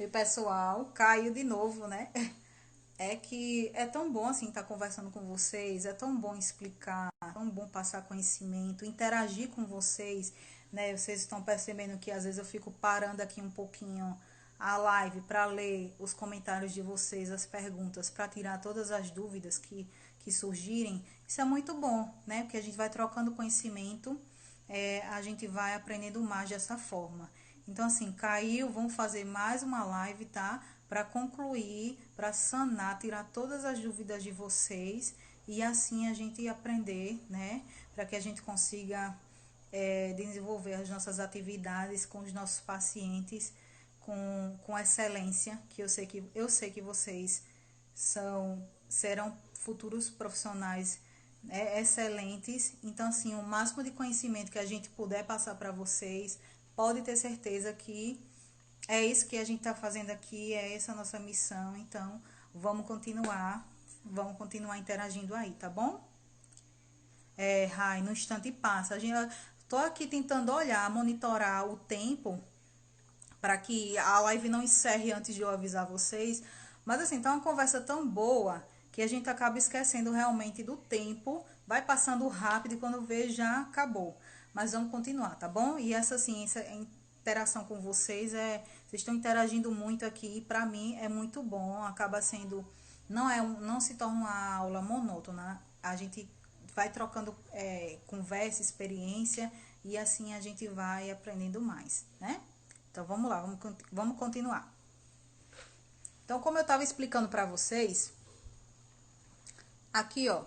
Oi, pessoal, caiu de novo, né? É que é tão bom assim estar conversando com vocês, é tão bom explicar, é tão bom passar conhecimento, interagir com vocês, né? Vocês estão percebendo que às vezes eu fico parando aqui um pouquinho a live para ler os comentários de vocês, as perguntas, para tirar todas as dúvidas que surgirem. Isso é muito bom, né? Porque a gente vai trocando conhecimento, a gente vai aprendendo mais dessa forma. Então, assim, caiu, vamos fazer mais uma live, tá? Para concluir, para sanar, tirar todas as dúvidas de vocês e assim a gente aprender, né? Para que a gente consiga desenvolver as nossas atividades com os nossos pacientes com excelência, que eu sei que vocês serão futuros profissionais excelentes. Então, assim, o máximo de conhecimento que a gente puder passar para vocês, pode ter certeza que é isso que a gente está fazendo aqui, é essa a nossa missão. Então, vamos continuar interagindo aí, tá bom? Rai, no instante passa. Tô aqui tentando olhar, monitorar o tempo para que a live não encerre antes de eu avisar vocês. Mas assim, tá uma conversa tão boa que a gente acaba esquecendo realmente do tempo. Vai passando rápido e quando vê já acabou. Mas vamos continuar, tá bom? E essa assim, essa interação com vocês vocês estão interagindo muito aqui, para mim é muito bom, acaba sendo não se torna uma aula monótona. A gente vai trocando conversa, experiência e assim a gente vai aprendendo mais, né? Então vamos lá, vamos continuar. Então, como eu estava explicando para vocês, aqui ó,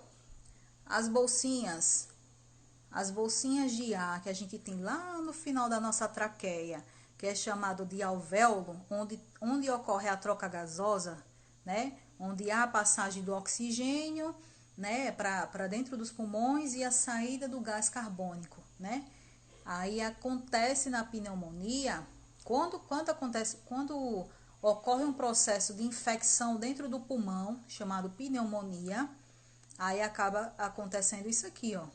as bolsinhas, as bolsinhas de ar que a gente tem lá no final da nossa traqueia, que é chamado de alvéolo, onde ocorre a troca gasosa, né? Onde há a passagem do oxigênio, né, para dentro dos pulmões e a saída do gás carbônico, né? Aí acontece na pneumonia, quando ocorre um processo de infecção dentro do pulmão, chamado pneumonia, aí acaba acontecendo isso aqui, ó.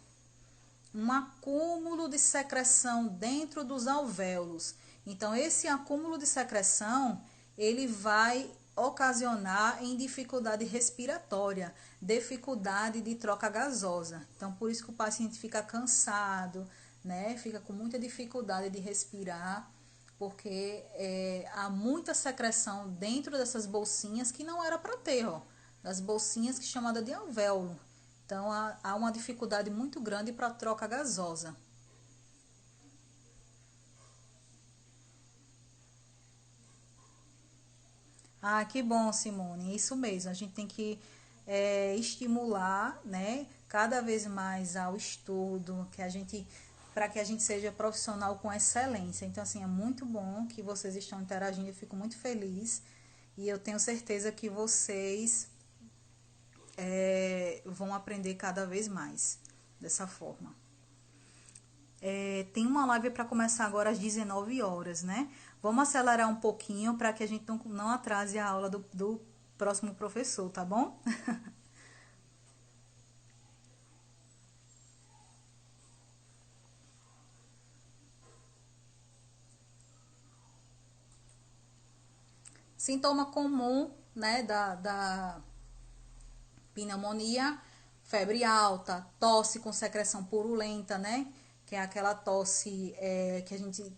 Um acúmulo de secreção dentro dos alvéolos. Então, esse acúmulo de secreção, ele vai ocasionar em dificuldade respiratória, dificuldade de troca gasosa. Então, por isso que o paciente fica cansado, né? Fica com muita dificuldade de respirar, porque há muita secreção dentro dessas bolsinhas que não era para ter, ó. Das bolsinhas que é chamada de alvéolo. Então, há uma dificuldade muito grande para a troca gasosa. Ah, que bom, Simone. Isso mesmo. A gente tem que estimular, né, cada vez mais ao estudo, para que a gente seja profissional com excelência. Então, assim, é muito bom que vocês estão interagindo. Eu fico muito feliz e eu tenho certeza que vocês vão aprender cada vez mais dessa forma. Tem uma live para começar agora às 19 horas, né? Vamos acelerar um pouquinho para que a gente não atrase a aula do próximo professor, tá bom? Sintoma comum, né, da pneumonia, febre alta, tosse com secreção purulenta, né? Que é aquela tosse que a gente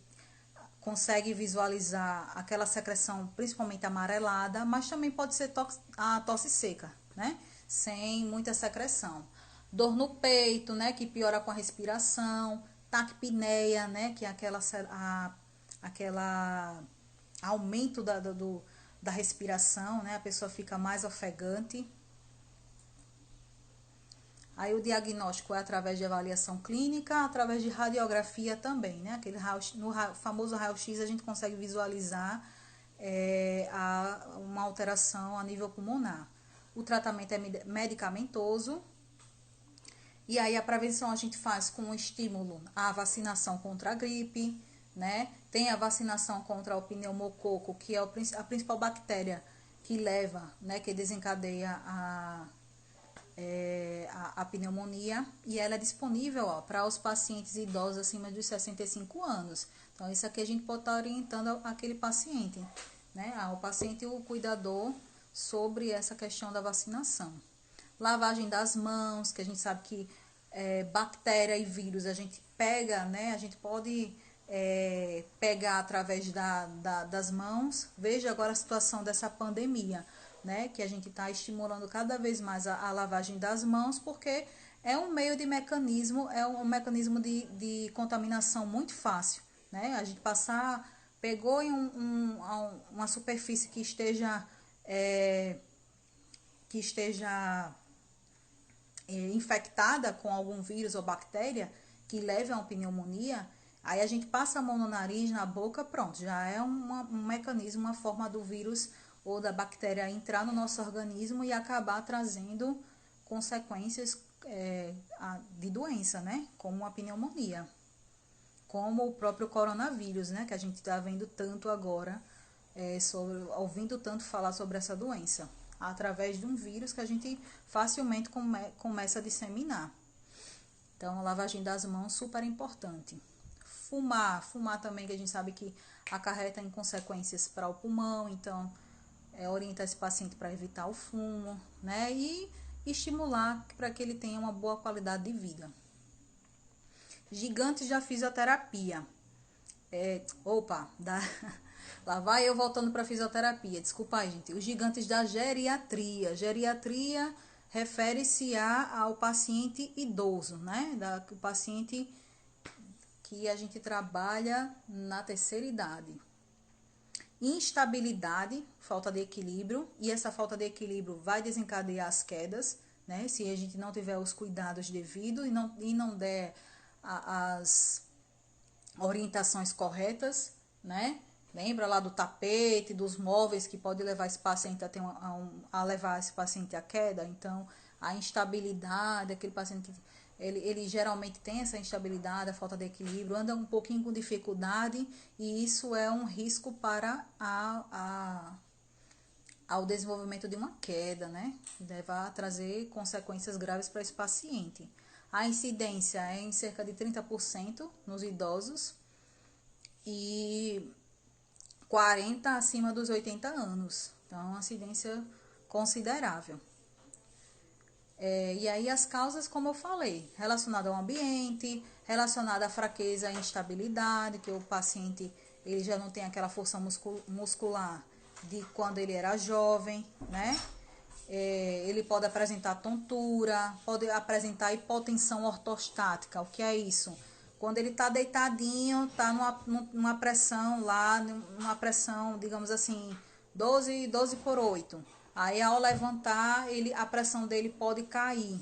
consegue visualizar aquela secreção principalmente amarelada, mas também pode ser a tosse seca, né? Sem muita secreção. Dor no peito, né? Que piora com a respiração. Taquipneia, né? Que é aquela aumento da respiração, né? A pessoa fica mais ofegante. Aí o diagnóstico é através de avaliação clínica, através de radiografia também, né? No famoso raio-x a gente consegue visualizar uma alteração a nível pulmonar. O tratamento é medicamentoso. E aí a prevenção a gente faz com estímulo à vacinação contra a gripe, né? Tem a vacinação contra o pneumococo, que é a principal bactéria que leva, né, que desencadeia a pneumonia, e ela é disponível para os pacientes idosos acima de 65 anos. Então, isso aqui a gente pode estar orientando aquele paciente. né, ao paciente e o cuidador sobre essa questão da vacinação. Lavagem das mãos, que a gente sabe que bactéria e vírus a gente pega, né, a gente pode pegar através das mãos. Veja agora a situação dessa pandemia, né, que a gente está estimulando cada vez mais a lavagem das mãos, porque é um meio de mecanismo, é um mecanismo de contaminação muito fácil, né, a gente passar, pegou em uma superfície que esteja infectada com algum vírus ou bactéria que leve a uma pneumonia, aí a gente passa a mão no nariz, na boca, pronto, já é um mecanismo, uma forma do vírus ou da bactéria entrar no nosso organismo e acabar trazendo consequências de doença, né? Como a pneumonia, como o próprio coronavírus, né? Que a gente está vendo tanto agora, ouvindo tanto falar sobre essa doença, através de um vírus que a gente facilmente começa a disseminar. Então, a lavagem das mãos super importante. Fumar também, que a gente sabe que acarreta em consequências para o pulmão, então orienta esse paciente para evitar o fumo, né? E estimular para que ele tenha uma boa qualidade de vida. Gigantes da fisioterapia. Lá vai eu voltando para fisioterapia. Desculpa aí, gente. Os gigantes da geriatria. Geriatria refere-se ao paciente idoso, né? O paciente que a gente trabalha na terceira idade. Instabilidade, falta de equilíbrio, e essa falta de equilíbrio vai desencadear as quedas, né? Se a gente não tiver os cuidados devidos e não der as orientações corretas, né? Lembra lá do tapete, dos móveis que pode levar esse paciente a levar esse paciente à queda? Então, a instabilidade, aquele paciente ele geralmente tem essa instabilidade, a falta de equilíbrio, anda um pouquinho com dificuldade e isso é um risco para ao desenvolvimento de uma queda, né? Vai trazer consequências graves para esse paciente. A incidência é em cerca de 30% nos idosos e 40% acima dos 80 anos. Então, é uma incidência considerável. E aí as causas, como eu falei, relacionada ao ambiente, relacionada à fraqueza e instabilidade, que o paciente ele já não tem aquela força muscular de quando ele era jovem, né? Ele pode apresentar tontura, pode apresentar hipotensão ortostática. O que é isso? Quando ele está deitadinho, está numa pressão lá, numa pressão, digamos assim, 12 por 8. Aí ao levantar, a pressão dele pode cair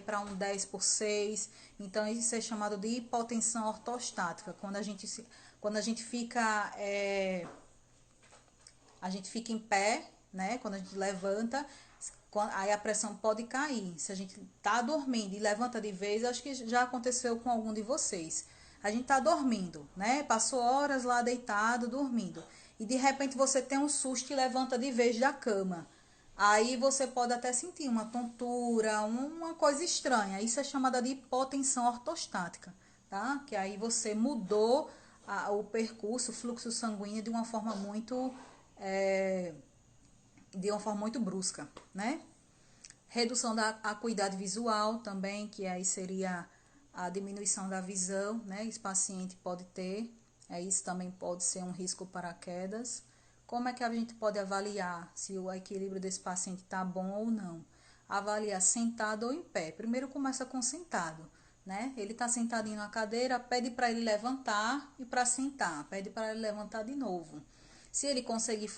para um 10 por 6. Então isso é chamado de hipotensão ortostática. Quando a gente fica em pé, né? Quando a gente levanta, aí a pressão pode cair. Se a gente tá dormindo e levanta de vez, acho que já aconteceu com algum de vocês. A gente tá dormindo, né? Passou horas lá deitado, dormindo. E de repente você tem um susto e levanta de vez da cama. Aí você pode até sentir uma tontura, uma coisa estranha. Isso é chamada de hipotensão ortostática, tá? Que aí você mudou o percurso, o fluxo sanguíneo de uma forma muito brusca, né? Redução da acuidade visual também, que aí seria a diminuição da visão, né? Esse paciente pode ter, isso também pode ser um risco para quedas. Como é que a gente pode avaliar se o equilíbrio desse paciente está bom ou não? Avaliar sentado ou em pé. Primeiro começa com sentado, né? Ele está sentadinho na cadeira, pede para ele levantar e para sentar, pede para ele levantar de novo. Se ele conseguir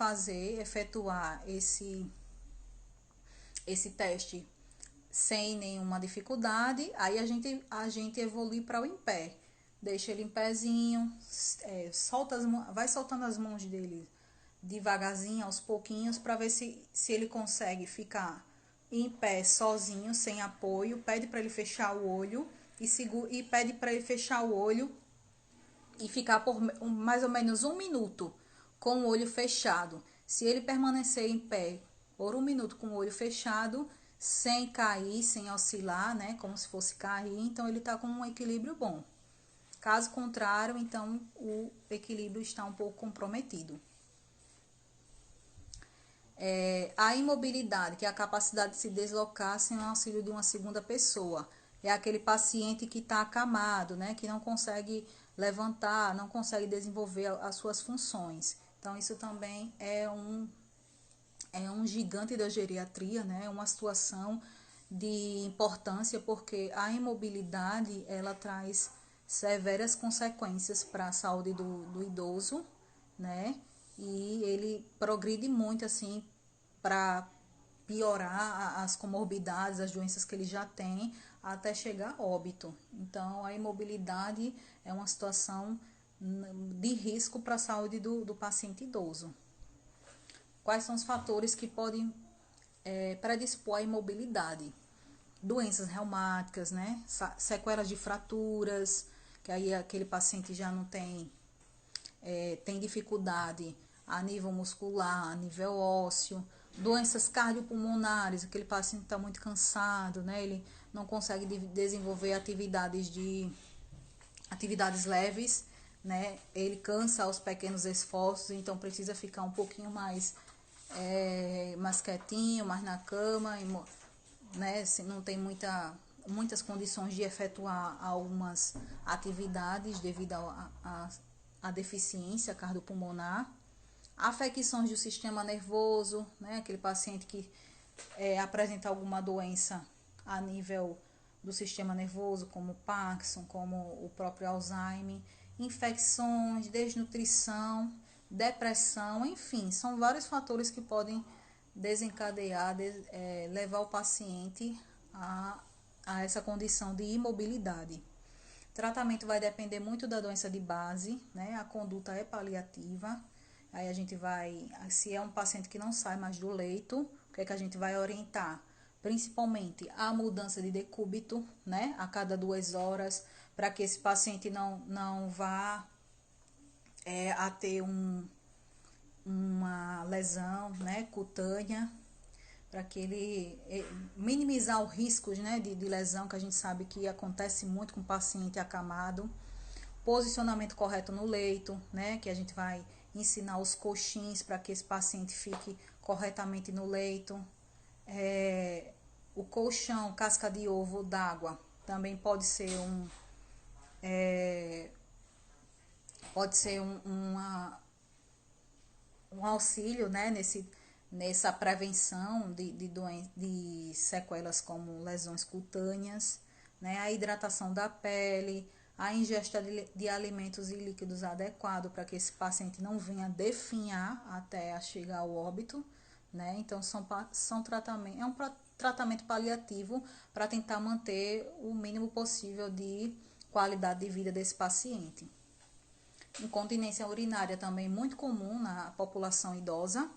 efetuar esse teste sem nenhuma dificuldade, aí a gente evolui para o em pé. Deixa ele em pezinho, vai soltando as mãos dele devagarzinho, aos pouquinhos, para ver se ele consegue ficar em pé sozinho, sem apoio. Pede para ele fechar o olho e pede para ele fechar o olho e ficar por mais ou menos 1 minuto com o olho fechado. Se ele permanecer em pé por 1 minuto com o olho fechado, sem cair, sem oscilar, né, como se fosse cair, então ele está com um equilíbrio bom. Caso contrário, então o equilíbrio está um pouco comprometido. A imobilidade, que é a capacidade de se deslocar sem o auxílio de uma segunda pessoa. É aquele paciente que está acamado, né? Que não consegue levantar, não consegue desenvolver as suas funções. Então, isso também é um gigante da geriatria, né? É uma situação de importância, porque a imobilidade, ela traz severas consequências para a saúde do idoso, né? E ele progride muito, assim, para piorar as comorbidades, as doenças que ele já tem, até chegar a óbito. Então, a imobilidade é uma situação de risco para a saúde do paciente idoso. Quais são os fatores que podem predispor à imobilidade? Doenças reumáticas, né? Sequelas de fraturas, que aí aquele paciente já não tem dificuldade a nível muscular, a nível ósseo. Doenças cardiopulmonares, aquele paciente está muito cansado, né? Ele não consegue desenvolver atividades leves, né? Ele cansa aos pequenos esforços, então precisa ficar um pouquinho mais quietinho, mais na cama, né? Se não tem muitas condições de efetuar algumas atividades devido à deficiência cardiopulmonar. Afecções do sistema nervoso, né? Aquele paciente que apresenta alguma doença a nível do sistema nervoso, como Parkinson, como o próprio Alzheimer, infecções, desnutrição, depressão, enfim, são vários fatores que podem desencadear, levar o paciente a essa condição de imobilidade. O tratamento vai depender muito da doença de base, né? A conduta é paliativa. Aí a gente vai, se é um paciente que não sai mais do leito, o que é que a gente vai orientar? Principalmente a mudança de decúbito, né? A cada 2 horas, para que esse paciente não vá a ter uma lesão, né, cutânea, para que ele minimizar os riscos, né, de lesão, que a gente sabe que acontece muito com o paciente acamado. Posicionamento correto no leito, né, que a gente vai ensinar os coxins para que esse paciente fique corretamente no leito. O colchão, casca de ovo d'água, também pode ser um auxílio, né, nessa prevenção de sequelas como lesões cutâneas, né, a hidratação da pele, a ingesta de alimentos e líquidos adequado para que esse paciente não venha definhar até chegar ao óbito, né? Então é um tratamento paliativo para tentar manter o mínimo possível de qualidade de vida desse paciente. Incontinência urinária também muito comum na população idosa,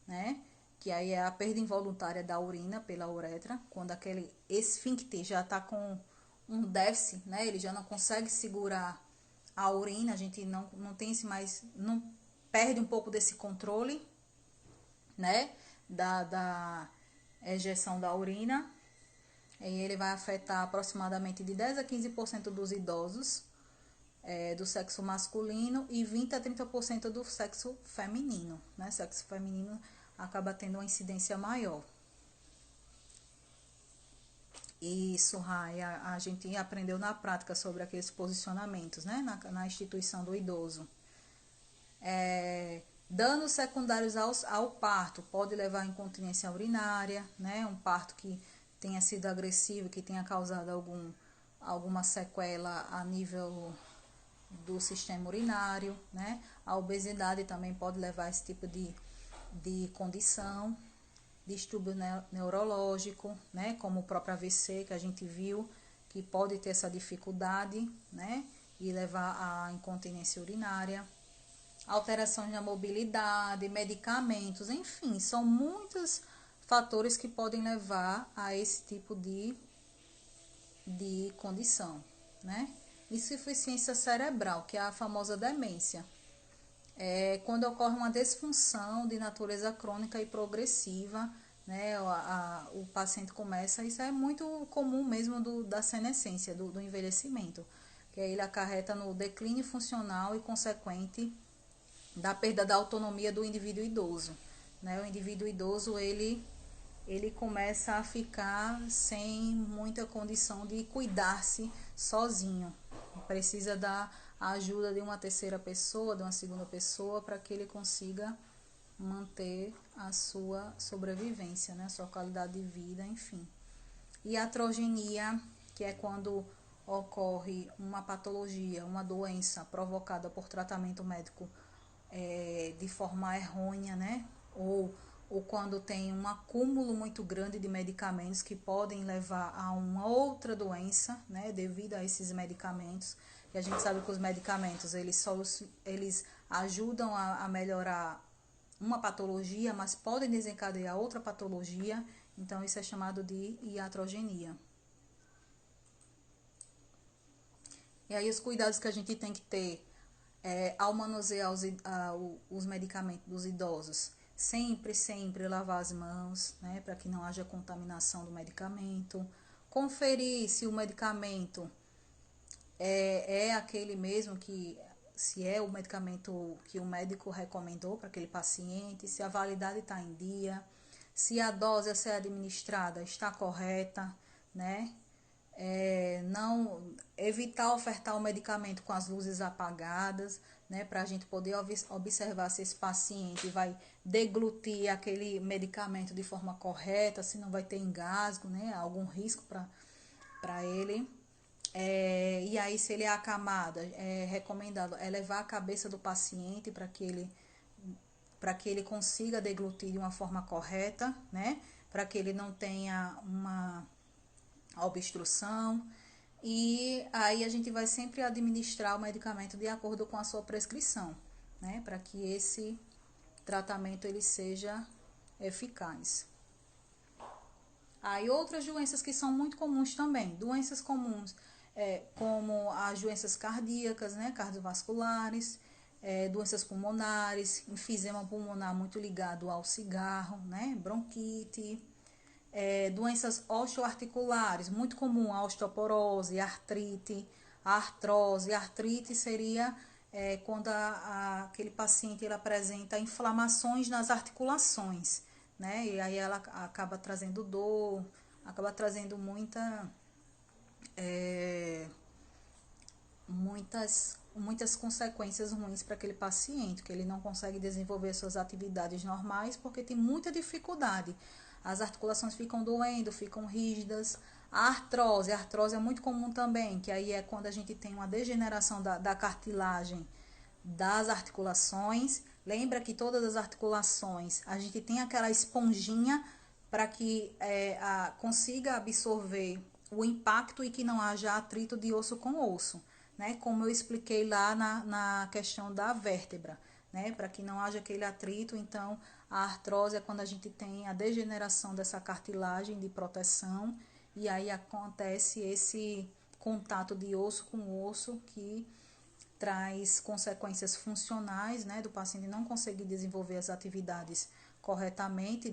né? Que aí é a perda involuntária da urina pela uretra, quando aquele esfíncter já está com um déficit, né? Ele já não consegue segurar a urina, a gente não tem esse mais, não perde um pouco desse controle, né? Da ejeção da urina. E ele vai afetar aproximadamente de 10 a 15% dos idosos do sexo masculino e 20 a 30% do sexo feminino, né? Sexo feminino acaba tendo uma incidência maior. Isso, Rai, a gente aprendeu na prática sobre aqueles posicionamentos, né? Na instituição do idoso. Danos secundários ao parto pode levar à incontinência urinária, né? Um parto que tenha sido agressivo, que tenha causado alguma sequela a nível do sistema urinário, né? A obesidade também pode levar a esse tipo de condição, distúrbio neurológico, né? Como o próprio AVC que a gente viu, que pode ter essa dificuldade, né? E levar à incontinência urinária. Alterações na mobilidade, medicamentos, enfim, são muitos fatores que podem levar a esse tipo de condição, né? Insuficiência cerebral, que é a famosa demência. Quando ocorre uma disfunção de natureza crônica e progressiva, né, o paciente começa, isso é muito comum mesmo da senescência, do envelhecimento, que aí ele acarreta no declínio funcional e consequente da perda da autonomia do indivíduo idoso, né? O indivíduo idoso, ele começa a ficar sem muita condição de cuidar-se sozinho. Precisa da ajuda de uma terceira pessoa, de uma segunda pessoa, para que ele consiga manter a sua sobrevivência, né? A sua qualidade de vida, enfim. E a atrogenia, que é quando ocorre uma patologia, uma doença provocada por tratamento médico de forma errônea, né? Ou quando tem um acúmulo muito grande de medicamentos que podem levar a uma outra doença, né? Devido a esses medicamentos. E a gente sabe que os medicamentos, eles ajudam a melhorar uma patologia, mas podem desencadear outra patologia. Então, isso é chamado de iatrogenia. E aí, os cuidados que a gente tem que ter ao manusear os medicamentos dos idosos. Sempre lavar as mãos, né, para que não haja contaminação do medicamento. Conferir se o medicamento é aquele mesmo se é o medicamento que o médico recomendou para aquele paciente, se a validade está em dia, se a dose a ser administrada está correta, né? Não evitar ofertar o medicamento com as luzes apagadas, né, para a gente poder observar se esse paciente vai deglutir aquele medicamento de forma correta, se não vai ter engasgo, né, algum risco para ele. E aí, se ele é acamado, é recomendado elevar a cabeça do paciente para que ele consiga deglutir de uma forma correta, né, para que ele não tenha uma obstrução. E aí a gente vai sempre administrar o medicamento de acordo com a sua prescrição, né, para que esse tratamento ele seja eficaz. Aí outras doenças que são muito comuns também, doenças comuns como as doenças cardíacas, né, cardiovasculares, doenças pulmonares, enfisema pulmonar muito ligado ao cigarro, né, bronquite, doenças osteoarticulares, muito comum, a osteoporose, a artrite, a artrose. A artrite seria quando aquele paciente ele apresenta inflamações nas articulações, né? E aí ela acaba trazendo dor, acaba trazendo muitas consequências ruins para aquele paciente, que ele não consegue desenvolver suas atividades normais porque tem muita dificuldade. As articulações ficam doendo, ficam rígidas. A artrose é muito comum também, que aí é quando a gente tem uma degeneração da cartilagem das articulações. Lembra que todas as articulações, a gente tem aquela esponjinha para que consiga absorver o impacto e que não haja atrito de osso com osso, né? Como eu expliquei lá na questão da vértebra, né? Para que não haja aquele atrito. Então, a artrose é quando a gente tem a degeneração dessa cartilagem de proteção e aí acontece esse contato de osso com osso que traz consequências funcionais, né, do paciente não conseguir desenvolver as atividades corretamente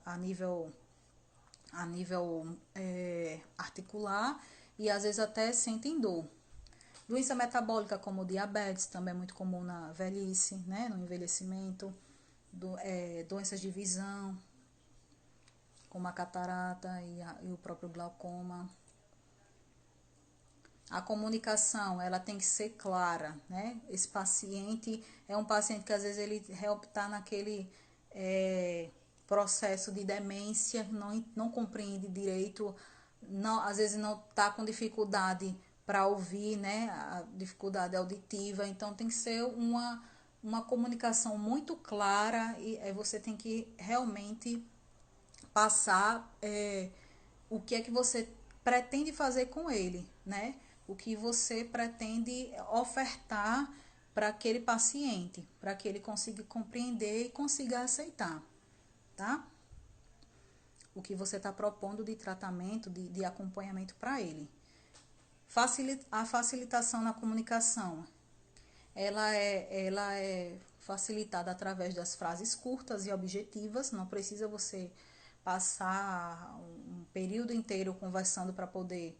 a nível articular e às vezes até sentem dor. Doença metabólica como diabetes, também é muito comum na velhice, né, no envelhecimento. Doenças de visão, como a catarata e o próprio glaucoma. A comunicação, ela tem que ser clara, né? Esse paciente é um paciente que às vezes ele está naquele processo de demência, não compreende direito, às vezes não está com dificuldade para ouvir, né? A dificuldade auditiva, então tem que ser uma comunicação muito clara e você tem que realmente passar o que é que você pretende fazer com ele, né? O que você pretende ofertar para aquele paciente, para que ele consiga compreender e consiga aceitar, tá? O que você está propondo de tratamento, de acompanhamento para ele. A facilitação na comunicação, ela é facilitada através das frases curtas e objetivas, não precisa você passar um período inteiro conversando para poder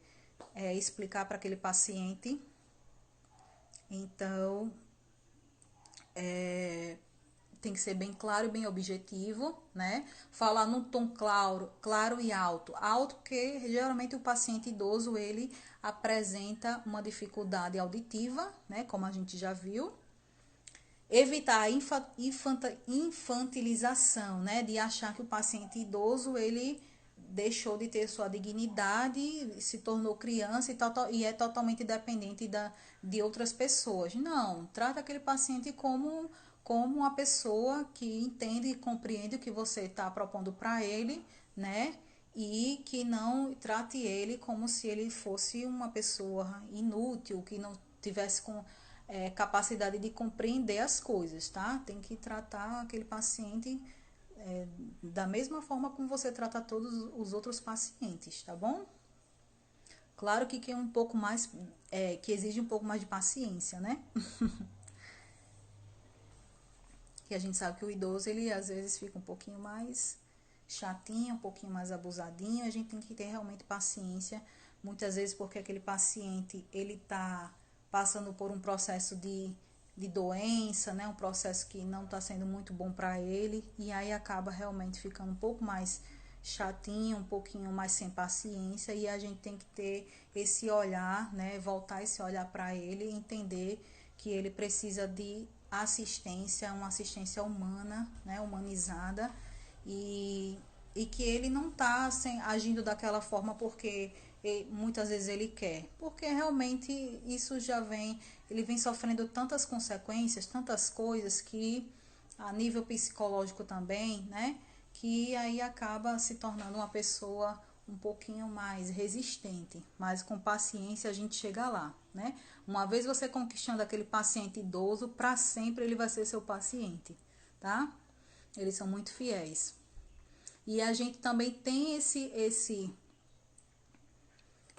explicar para aquele paciente. Então, tem que ser bem claro e bem objetivo, né? Falar num tom claro e alto. Alto porque geralmente o paciente idoso, ele apresenta uma dificuldade auditiva, né? Como a gente já viu. Evitar a infantilização, né? De achar que o paciente idoso, ele deixou de ter sua dignidade, se tornou criança e é totalmente dependente de outras pessoas. Não, trata aquele paciente como uma pessoa que entende e compreende o que você está propondo para ele, né? E que não trate ele como se ele fosse uma pessoa inútil, que não tivesse capacidade de compreender as coisas, tá? Tem que tratar aquele paciente da mesma forma como você trata todos os outros pacientes, tá bom? Claro que é um pouco mais, que exige um pouco mais de paciência, né? Que a gente sabe que o idoso, ele às vezes fica um pouquinho mais chatinho, um pouquinho mais abusadinho, a gente tem que ter realmente paciência, muitas vezes porque aquele paciente, ele tá passando por um processo de doença, né? Um processo que não está sendo muito bom para ele, e aí acaba realmente ficando um pouco mais chatinho, um pouquinho mais sem paciência, e a gente tem que ter esse olhar, né? Voltar esse olhar para ele e entender que ele precisa de assistência, uma assistência humana, né? Humanizada, e, e que ele não está agindo daquela forma porque muitas vezes ele quer, porque realmente isso ele vem sofrendo tantas consequências, tantas coisas que a nível psicológico também, né, que aí acaba se tornando uma pessoa um pouquinho mais resistente, mas com paciência a gente chega lá, né? Uma vez você conquistando aquele paciente idoso, para sempre ele vai ser seu paciente, tá? Eles são muito fiéis. E a gente também tem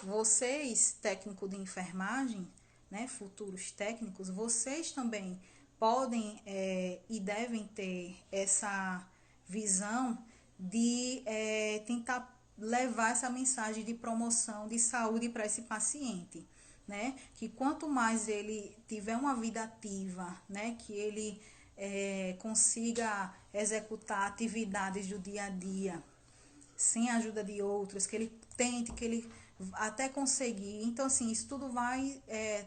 vocês, técnico de enfermagem, né, futuros técnicos, vocês também podem e devem ter essa visão de tentar levar essa mensagem de promoção de saúde para esse paciente, né? Que quanto mais ele tiver uma vida ativa, né, que ele consiga executar atividades do dia a dia sem a ajuda de outros, que ele tente, que ele até conseguir. Então, assim, isso tudo vai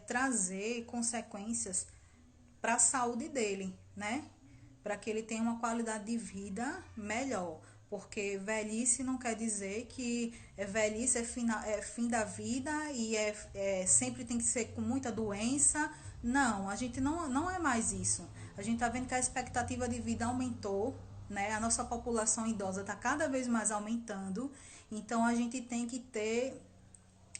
trazer consequências para a saúde dele, né? Para que ele tenha uma qualidade de vida melhor. Porque velhice não quer dizer que velhice é fim da vida e sempre tem que ser com muita doença. Não, a gente não é mais isso. A gente está vendo que a expectativa de vida aumentou, né? A nossa população idosa está cada vez mais aumentando. Então, a gente tem que ter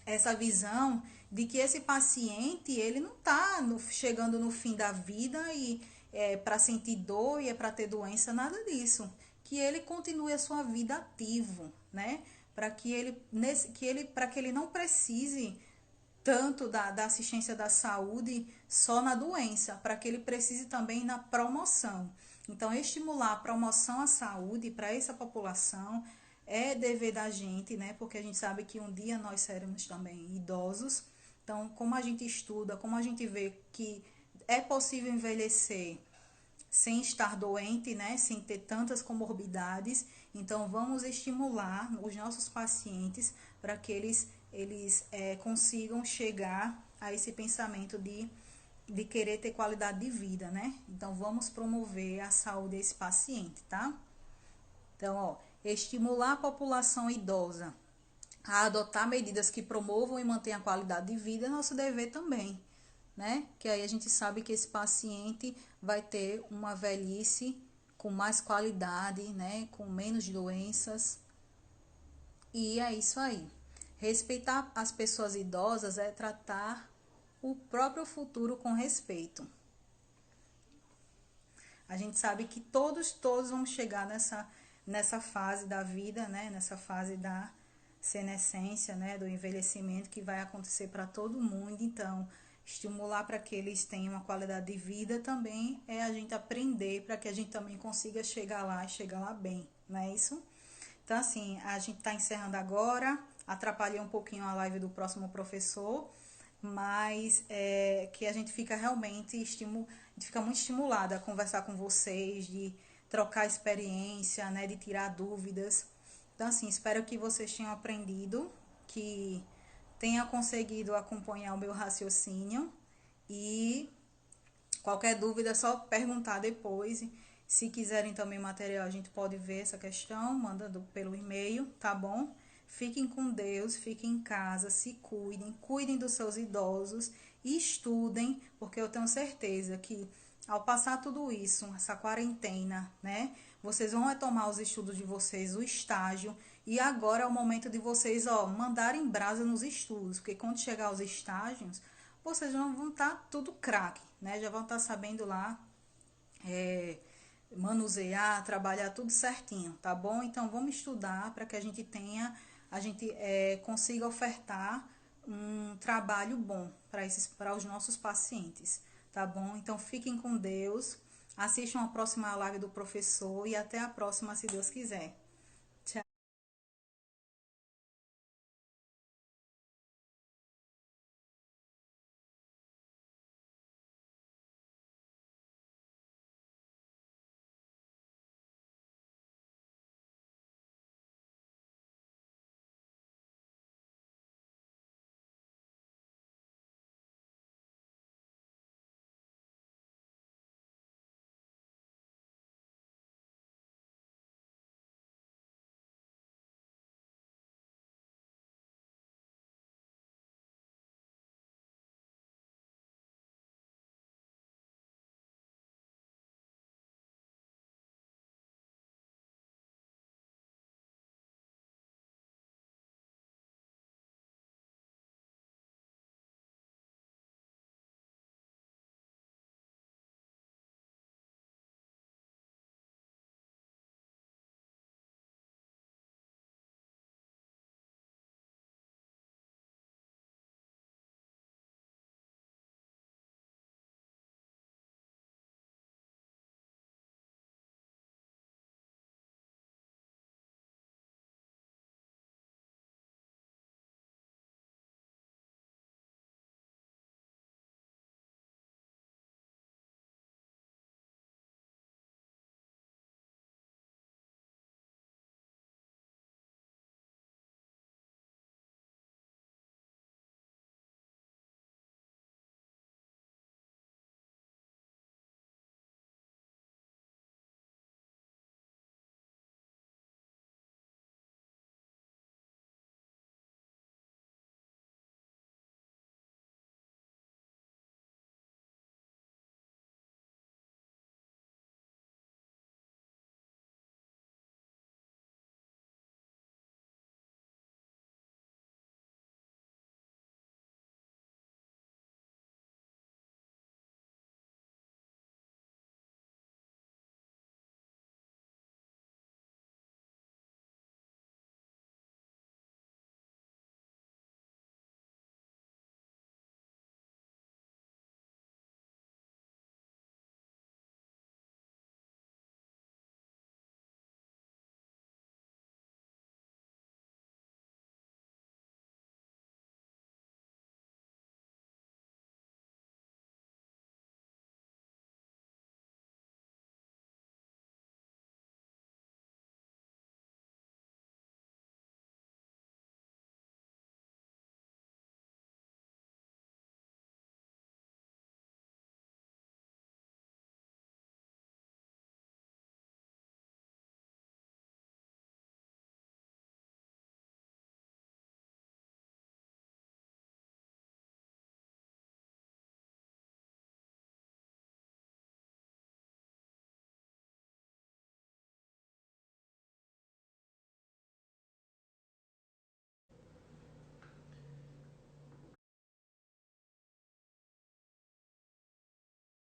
essa visão de que esse paciente, ele não está chegando no fim da vida e para sentir dor e para ter doença, nada disso. Que ele continue a sua vida ativo, né? Para que ele não precise tanto da assistência da saúde só na doença, para que ele precise também na promoção. Então, estimular a promoção à saúde para essa população é dever da gente, né? Porque a gente sabe que um dia nós seremos também idosos. Então, como a gente estuda, como a gente vê que é possível envelhecer sem estar doente, né? Sem ter tantas comorbidades. Então, vamos estimular os nossos pacientes para que eles consigam chegar a esse pensamento de querer ter qualidade de vida, né? Então, vamos promover a saúde desse paciente, tá? Então, ó, estimular a população idosa a adotar medidas que promovam e mantenham a qualidade de vida é nosso dever também, né? Que aí a gente sabe que esse paciente vai ter uma velhice com mais qualidade, né? Com menos doenças. E é isso aí. Respeitar as pessoas idosas é tratar o próprio futuro com respeito. A gente sabe que todos vão chegar nessa fase da vida, né? Nessa fase da senescência, né? Do envelhecimento que vai acontecer para todo mundo. Então, estimular para que eles tenham uma qualidade de vida também é a gente aprender para que a gente também consiga chegar lá e chegar lá bem, não é isso? Então, assim, a gente está encerrando agora. Atrapalhei um pouquinho a live do próximo professor. mas que a gente fica realmente a gente fica muito estimulada a conversar com vocês, de trocar experiência, né, de tirar dúvidas. Então, assim, espero que vocês tenham aprendido, que tenha conseguido acompanhar o meu raciocínio e qualquer dúvida é só perguntar depois. Se quiserem também material, a gente pode ver essa questão, manda pelo e-mail, tá bom? Fiquem com Deus, fiquem em casa, se cuidem, cuidem dos seus idosos e estudem, porque eu tenho certeza que ao passar tudo isso, essa quarentena, né? Vocês vão retomar os estudos de vocês, o estágio, e agora é o momento de vocês, ó, mandarem brasa nos estudos, porque quando chegar os estágios, vocês vão estar tudo craque, né? Já vão estar sabendo lá é, manusear, trabalhar tudo certinho, tá bom? Então vamos estudar para que a gente consiga ofertar um trabalho bom para os nossos pacientes, tá bom? Então fiquem com Deus, assistam a próxima live do professor e até a próxima, se Deus quiser.